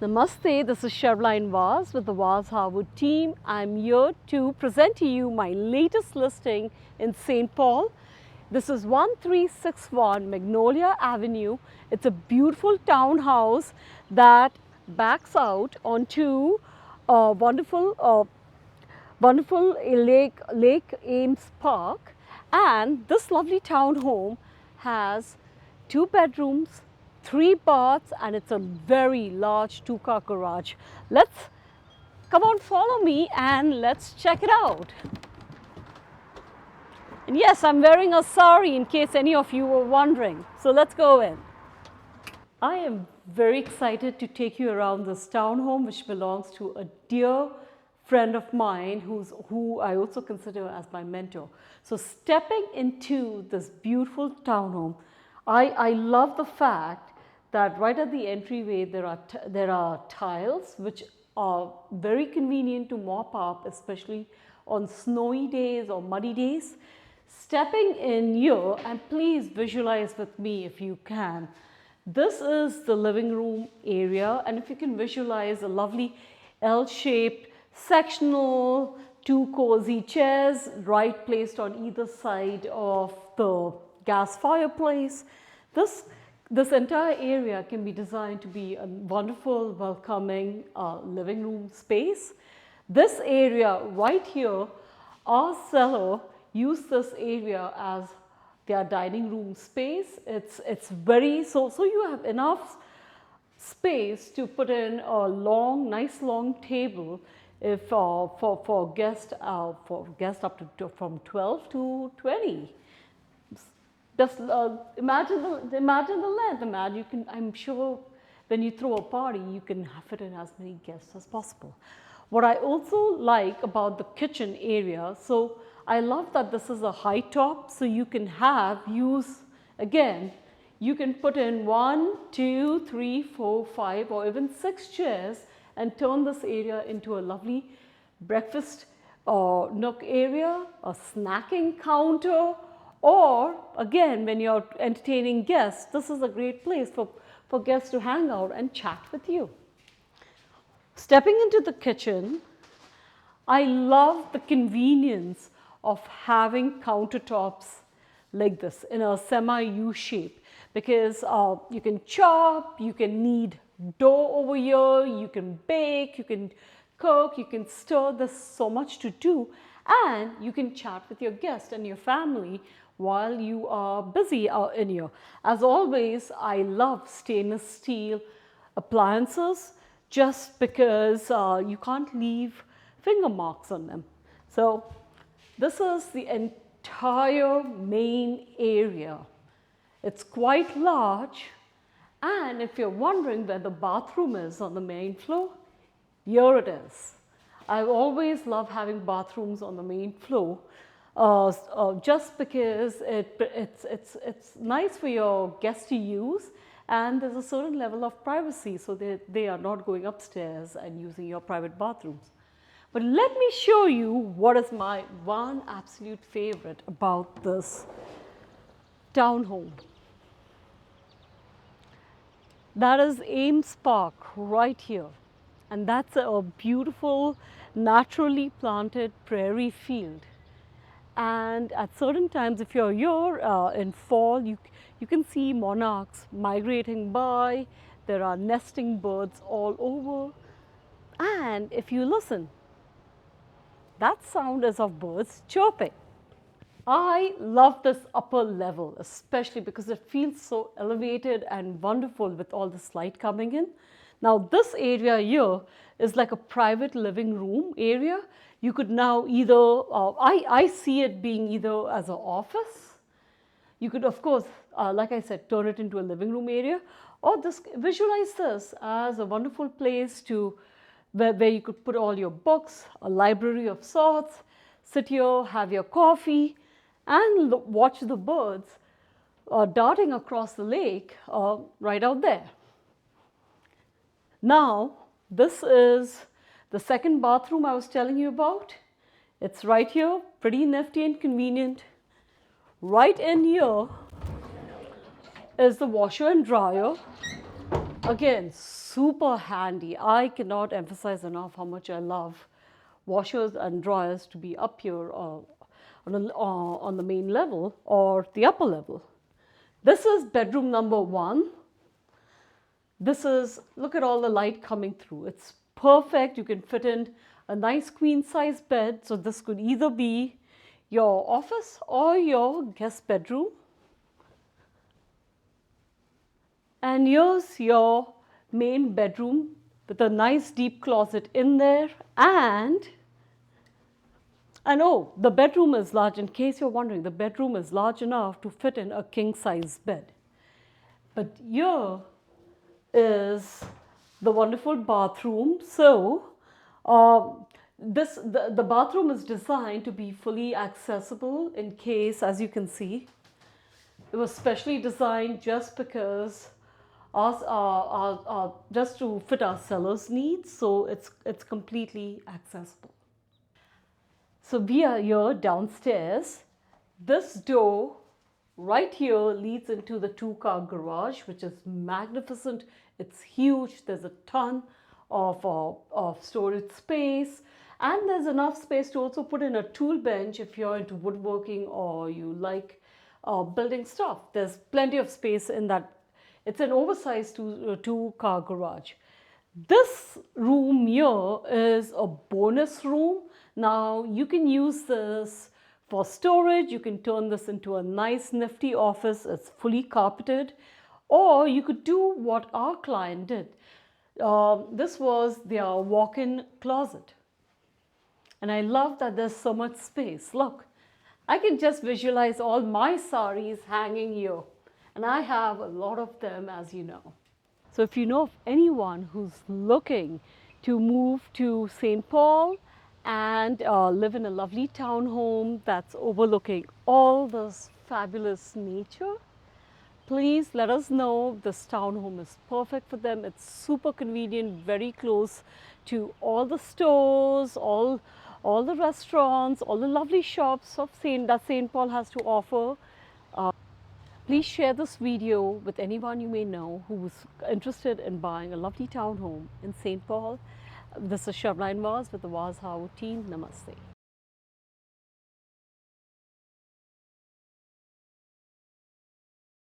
Namaste, this is Sherline Vaz with the Vaz+Harwood team. I'm here to present to you my latest listing in St. Paul. This is 1361 Magnolia Avenue. It's a beautiful townhouse that backs out onto a wonderful Lake Ames Park. And this lovely townhome has 2 bedrooms, 3 baths, and it's a very large 2-car garage. Come on, follow me and let's check it out. And yes, I'm wearing a sari in case any of you were wondering. So let's go in. I am very excited to take you around this townhome, which belongs to a dear friend of mine who I also consider as my mentor. So stepping into this beautiful townhome, I love the fact that right at the entryway there are tiles which are very convenient to mop up, especially on snowy days or muddy days. Stepping in here, and please visualize with me if you can. This is the living room area, and if you can visualize a lovely L-shaped sectional, 2 cozy chairs right placed on either side of the gas fireplace. This entire area can be designed to be a wonderful, welcoming living room space. This area right here, our seller used this area as their dining room space. It's very, so you have enough space to put in a nice long table if for guests up to from 12 to 20. Just imagine the length. I'm sure when you throw a party, you can fit in as many guests as possible. What I also like about the kitchen area, so I love that this is a high top, so you can you can put in 1, 2, 3, 4, 5, or even 6 chairs and turn this area into a lovely breakfast nook area, a snacking counter, or again, when you're entertaining guests, this is a great place for guests to hang out and chat with you. Stepping into the kitchen, I love the convenience of having countertops like this in a semi-U shape, because you can chop, you can knead dough over here, you can bake, you can cook, you can stir. There's so much to do, and you can chat with your guests and your family while you are busy in here. As always, I love stainless steel appliances just because you can't leave finger marks on them. So this is the entire main area. It's quite large, and if you're wondering where the bathroom is on the main floor, here it is. I always love having bathrooms on the main floor. Just because it's nice for your guests to use, and there's a certain level of privacy, so they are not going upstairs and using your private bathrooms. But let me show you what is my one absolute favorite about this townhome. That is Ames Park right here, and that's a beautiful naturally planted prairie field. And at certain times, if you're here in fall, you can see monarchs migrating by. There are nesting birds all over. And if you listen, that sound is of birds chirping. I love this upper level, especially because it feels so elevated and wonderful with all this light coming in. Now this area here is like a private living room area. You could now either, I see it being either as an office. You could, of course, like I said, turn it into a living room area, or visualize this as a wonderful place where you could put all your books, a library of sorts, sit here, have your coffee, and watch the birds darting across the lake right out there. Now, this is the second bathroom I was telling you about. It's right here, pretty nifty and convenient. Right in here is the washer and dryer. Again, super handy. I cannot emphasize enough how much I love washers and dryers to be up here on the main level or the upper level. This is bedroom number 1. This is, look at all the light coming through. It's perfect. You can fit in a nice queen size bed. So this could either be your office or your guest bedroom. And here's your main bedroom with a nice deep closet in there. And oh, the bedroom is large. In case you're wondering, the bedroom is large enough to fit in a king size bed. But here is the wonderful bathroom. So the bathroom is designed to be fully accessible in case, as you can see, it was specially designed just because just to fit our sellers' needs. So it's completely accessible. So we are here downstairs. This door right here leads into the 2-car garage, which is magnificent. It's huge. There's a ton of storage space, and there's enough space to also put in a tool bench if you're into woodworking or you like building stuff. There's plenty of space in that. It's an oversized 2-car garage. This room here is a bonus room. Now you can use this for storage. You can turn this into a nice nifty office. It's fully carpeted. Or you could do what our client did. This was their walk-in closet. And I love that there's so much space. Look, I can just visualize all my saris hanging here. And I have a lot of them, as you know. So if you know of anyone who's looking to move to St. Paul and live in a lovely townhome that's overlooking all this fabulous nature, please let us know. This townhome is perfect for them. It's super convenient, very close to all the stores, all the restaurants, all the lovely shops of that St. Paul has to offer. Please share this video with anyone you may know who's interested in buying a lovely townhome in St. Paul. This is Sharmila Vaz with the Vaz+Harwood team. Namaste.